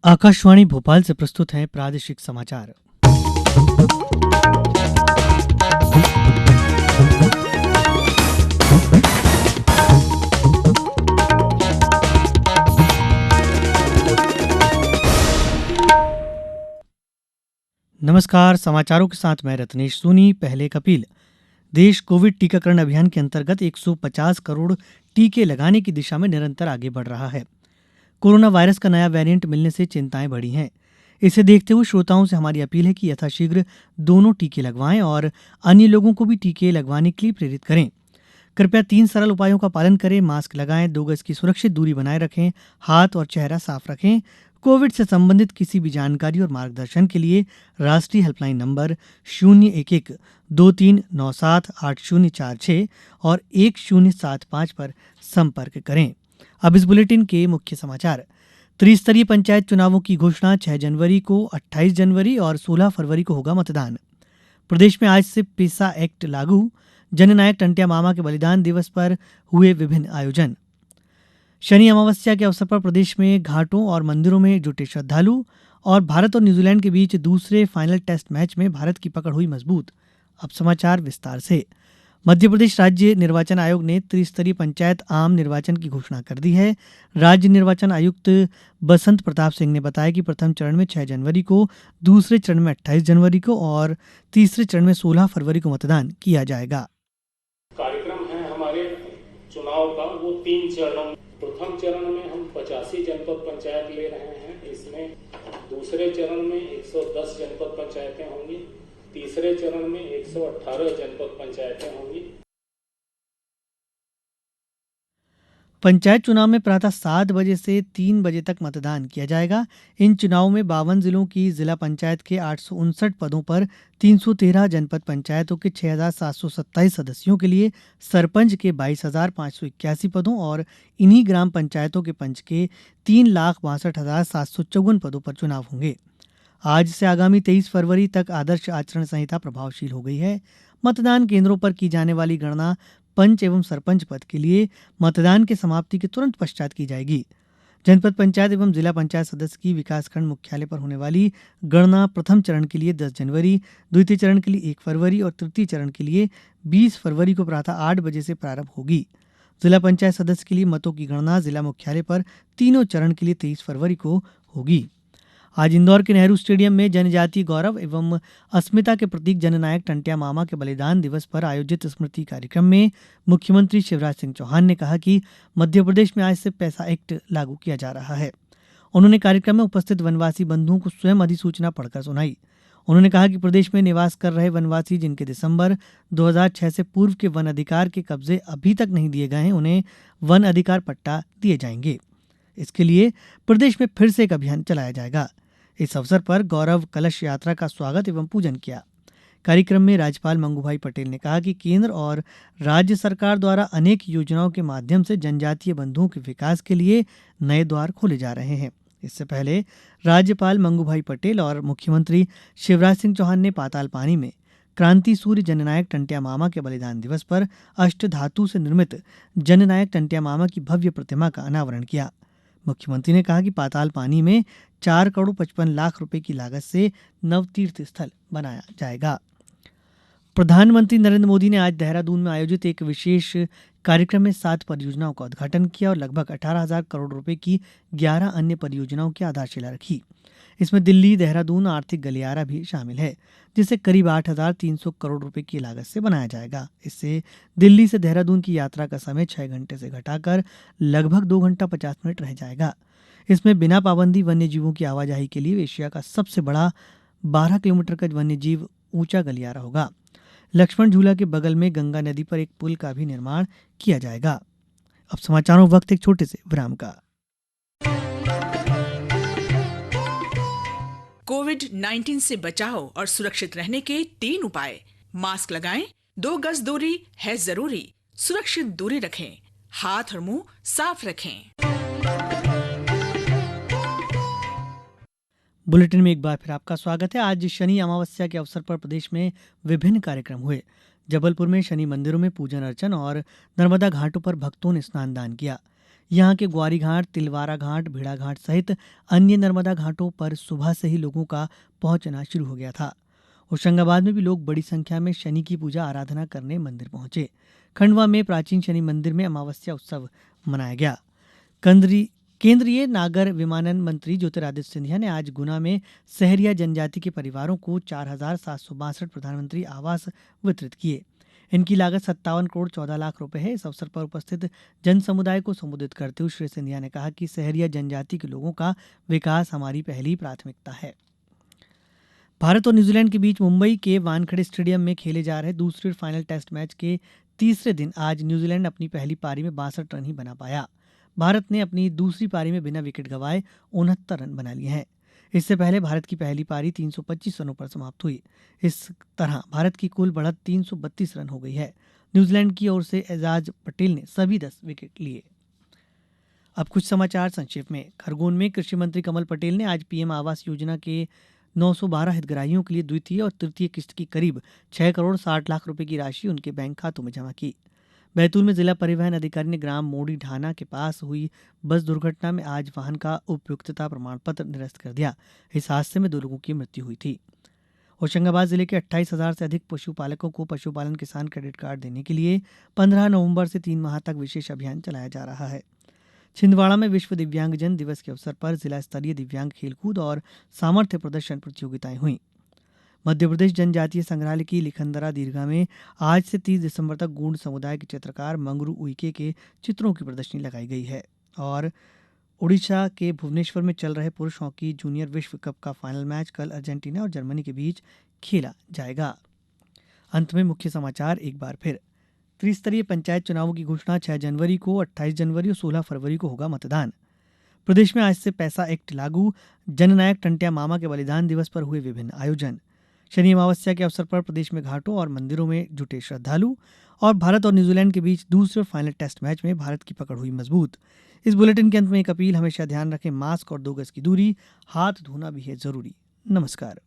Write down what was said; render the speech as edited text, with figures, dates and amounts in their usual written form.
आकाशवाणी भोपाल से प्रस्तुत है प्रादेशिक समाचार। नमस्कार, समाचारों के साथ मैं रत्नेश सोनी। पहले कपिल। देश कोविड टीकाकरण अभियान के अंतर्गत 150 करोड़ टीके लगाने की दिशा में निरंतर आगे बढ़ रहा है। कोरोना वायरस का नया वेरिएंट मिलने से चिंताएं बढ़ी हैं। इसे देखते हुए श्रोताओं से हमारी अपील है कि यथाशीघ्र दोनों टीके लगवाएं और अन्य लोगों को भी टीके लगवाने के लिए प्रेरित करें। कृपया 3 सरल उपायों का पालन करें। मास्क लगाएं, 2 गज की सुरक्षित दूरी बनाए रखें, हाथ और चेहरा साफ रखें। कोविड से संबंधित किसी भी जानकारी और मार्गदर्शन के लिए राष्ट्रीय हेल्पलाइन नंबर 011-2397-8046 और 1075 पर संपर्क करें। अब इस बुलेटिन के मुख्य समाचार। त्रिस्तरीय पंचायत चुनावों की घोषणा 6 जनवरी को, 28 जनवरी और 16 फरवरी को होगा मतदान। प्रदेश में आज से पेसा एक्ट लागू। जननायक टंट्या मामा के बलिदान दिवस पर हुए विभिन्न आयोजन। शनि अमावस्या के अवसर पर प्रदेश में घाटों और मंदिरों में जुटे श्रद्धालु। और भारत और न्यूजीलैंड के बीच दूसरे फाइनल टेस्ट मैच में भारत की पकड़ हुई मजबूत। अब समाचार विस्तार से। मध्य प्रदेश राज्य निर्वाचन आयोग ने त्रिस्तरीय पंचायत आम निर्वाचन की घोषणा कर दी है। राज्य निर्वाचन आयुक्त बसंत प्रताप सिंह ने बताया कि प्रथम चरण में 6 जनवरी को, दूसरे चरण में 28 जनवरी को और तीसरे चरण में 16 फरवरी को मतदान किया जाएगा। कार्यक्रम है हमारे चुनाव का, वो 3 चरणों में। प्रथम चरण में हम 85 जनपद पंचायत ले रहे हैं। इसमें दूसरे चरण में 110 जनपद पंचायतें होंगी, तीसरे चरण में 118 जनपद पंचायतें होंगी। पंचायत चुनाव में प्रातः 7 बजे से 3 बजे तक मतदान किया जाएगा। इन चुनावों में 52 जिलों की जिला पंचायत के 859 पदों पर 313 जनपद पंचायतों के 6,727 सदस्यों के लिए, सरपंच के 22,581 पदों और इन्हीं ग्राम पंचायतों के पंच के 3,62,754 पदों पर चुनाव होंगे। आज से आगामी 23 फरवरी तक आदर्श आचरण संहिता प्रभावशील हो गई है। मतदान केंद्रों पर की जाने वाली गणना पंच एवं सरपंच पद के लिए मतदान के समाप्ति के तुरंत पश्चात की जाएगी। जनपद पंचायत एवं जिला पंचायत सदस्य की विकासखंड मुख्यालय पर होने वाली गणना प्रथम चरण के लिए 10 जनवरी, द्वितीय चरण के लिए 1 फरवरी और तृतीय चरण के लिए 20 फरवरी को प्रातः 8 बजे से प्रारंभ होगी। जिला पंचायत सदस्य के लिए मतों की गणना जिला मुख्यालय पर तीनों चरण के लिए 23 फरवरी को होगी। आज इंदौर के नेहरू स्टेडियम में जनजातीय गौरव एवं अस्मिता के प्रतीक जननायक टंट्या मामा के बलिदान दिवस पर आयोजित स्मृति कार्यक्रम में मुख्यमंत्री शिवराज सिंह चौहान ने कहा कि मध्य प्रदेश में आज से पैसा एक्ट लागू किया जा रहा है। उन्होंने कार्यक्रम में उपस्थित वनवासी बंधुओं को स्वयं अधिसूचना पढ़कर सुनाई। उन्होंने कहा कि प्रदेश में निवास कर रहे वनवासी जिनके दिसंबर 2006 से पूर्व के वन अधिकार के कब्जे अभी तक नहीं दिए गए हैं, उन्हें वन अधिकार पट्टा दिए जाएंगे। इसके लिए प्रदेश में फिर से एक अभियान चलाया जाएगा। इस अवसर पर गौरव कलश यात्रा का स्वागत एवं पूजन किया। कार्यक्रम में राज्यपाल मंगूभाई पटेल ने कहा कि केंद्र और राज्य सरकार द्वारा अनेक योजनाओं के माध्यम से जनजातीय बंधुओं के विकास के लिए नए द्वार खोले जा रहे हैं। इससे पहले राज्यपाल मंगूभाई पटेल और मुख्यमंत्री शिवराज सिंह चौहान ने पातालपानी में क्रांति सूर्य जननायक टंट्या मामा के बलिदान दिवस पर अष्टधातु से निर्मित जननायक टंट्या मामा की भव्य प्रतिमा का अनावरण किया। मुख्यमंत्री ने कहा कि पातालपानी में 4 करोड़ 55 लाख रुपए की लागत से नवतीर्थ स्थल बनाया जाएगा। प्रधानमंत्री नरेंद्र मोदी ने आज देहरादून में आयोजित एक विशेष कार्यक्रम में 7 परियोजनाओं का उद्घाटन किया और लगभग 18,000 करोड़ रुपए की 11 अन्य परियोजनाओं की आधारशिला रखी। इसमें दिल्ली देहरादून आर्थिक गलियारा भी शामिल है, जिसे करीब 8,300 करोड़ रुपए की लागत से बनाया जाएगा। इससे दिल्ली से देहरादून की यात्रा का समय 6 घंटे से घटाकर लगभग 2 घंटा 50 मिनट रह जाएगा। इसमें बिना पाबंदी वन्य जीवों की आवाजाही के लिए एशिया का सबसे बड़ा 12 किलोमीटर का वन्य जीव ऊंचा गलियारा होगा। लक्ष्मण झूला के बगल में गंगा नदी पर एक पुल का भी निर्माण किया जाएगा। अब समाचारों वक्त एक छोटे से विराम का। कोविड-19 से बचाव और सुरक्षित रहने के 3 उपाय। मास्क लगाएं, 2 गज दूरी है जरूरी, सुरक्षित दूरी रखें, हाथ और मुंह साफ रखें। बुलेटिन में एक बार फिर आपका स्वागत है। आज शनि अमावस्या के अवसर पर प्रदेश में विभिन्न कार्यक्रम हुए। जबलपुर में शनि मंदिरों में पूजन अर्चन और नर्मदा घाटों पर भक्तों ने स्नान दान किया। यहां के ग्वारी घाट, तिलवारा घाट, भेड़ा घाट सहित अन्य नर्मदा घाटों पर सुबह से ही लोगों का पहुंचना शुरू हो गया था। होशंगाबाद में भी लोग बड़ी संख्या में शनि की पूजा आराधना करने मंदिर पहुंचे। खंडवा में प्राचीन शनि मंदिर में अमावस्या उत्सव मनाया गया। केंद्रीय नागर विमानन मंत्री ज्योतिरादित्य सिंधिया ने आज गुना में सहरिया जनजाति के परिवारों को 4,762 प्रधानमंत्री आवास वितरित किए। इनकी लागत 57 करोड़ 14 लाख रुपए है। इस अवसर पर उपस्थित जन समुदाय को संबोधित करते हुए श्री सिंधिया ने कहा कि सहरिया जनजाति के लोगों का विकास हमारी पहली प्राथमिकता है। भारत और न्यूजीलैंड के बीच मुंबई के वानखेड़े स्टेडियम में खेले जा रहे दूसरे और फाइनल टेस्ट मैच के तीसरे दिन आज न्यूजीलैंड अपनी पहली पारी में 62 रन ही बना पाया। भारत ने अपनी दूसरी पारी में बिना विकेट गंवाए 69 रन बना लिए हैं। इससे पहले भारत की पहली पारी 325 रनों पर समाप्त हुई। इस तरह भारत की कुल बढ़त 332 रन हो गई है। न्यूजीलैंड की ओर से एजाज पटेल ने सभी 10 विकेट लिए। अब कुछ समाचार संक्षेप में। खरगोन में कृषि मंत्री कमल पटेल ने आज पीएम आवास योजना के 912 हितग्राहियों के लिए द्वितीय और तृतीय किस्त की करीब 6 करोड़ 60 लाख रुपए की राशि उनके बैंक खातों में जमा की। बैतूल में जिला परिवहन अधिकारी ने ग्राम मोड़ी ढाना के पास हुई बस दुर्घटना में आज वाहन का उपयुक्तता प्रमाण पत्र निरस्त कर दिया। इस हादसे में 2 लोगों की मृत्यु हुई थी। होशंगाबाद जिले के 28,000 से अधिक पशुपालकों को पशुपालन किसान क्रेडिट कार्ड देने के लिए 15 नवंबर से 3 माह तक विशेष अभियान चलाया जा रहा है। छिंदवाड़ा में विश्व दिव्यांगजन दिवस के अवसर पर जिला स्तरीय दिव्यांग खेलकूद और सामर्थ्य प्रदर्शन प्रतियोगिताएं हुई। मध्यप्रदेश जनजातीय संग्रहालय की लिखनदरा दीर्घा में आज से 30 दिसंबर तक गूंड समुदाय के चित्रकार मंगरू उइके के चित्रों की प्रदर्शनी लगाई गई है। और ओडिशा के भुवनेश्वर में चल रहे पुरुष हॉकी जूनियर विश्व कप का फाइनल मैच कल अर्जेंटीना और जर्मनी के बीच खेला जाएगा। अंत में मुख्य समाचार एक बार फिर। त्रिस्तरीय पंचायत चुनावों की घोषणा 6 जनवरी को, 28 जनवरी और 16 फरवरी को होगा मतदान। प्रदेश में आज से पैसा एक्ट लागू। जननायक टंट्या मामा के बलिदान दिवस पर हुए विभिन्न आयोजन। शनि अमावस्या के अवसर पर प्रदेश में घाटों और मंदिरों में जुटे श्रद्धालु। और भारत और न्यूजीलैंड के बीच दूसरे और फाइनल टेस्ट मैच में भारत की पकड़ हुई मजबूत। इस बुलेटिन के अंत में एक अपील, हमेशा ध्यान रखें मास्क और 2 गज की दूरी, हाथ धोना भी है जरूरी। नमस्कार।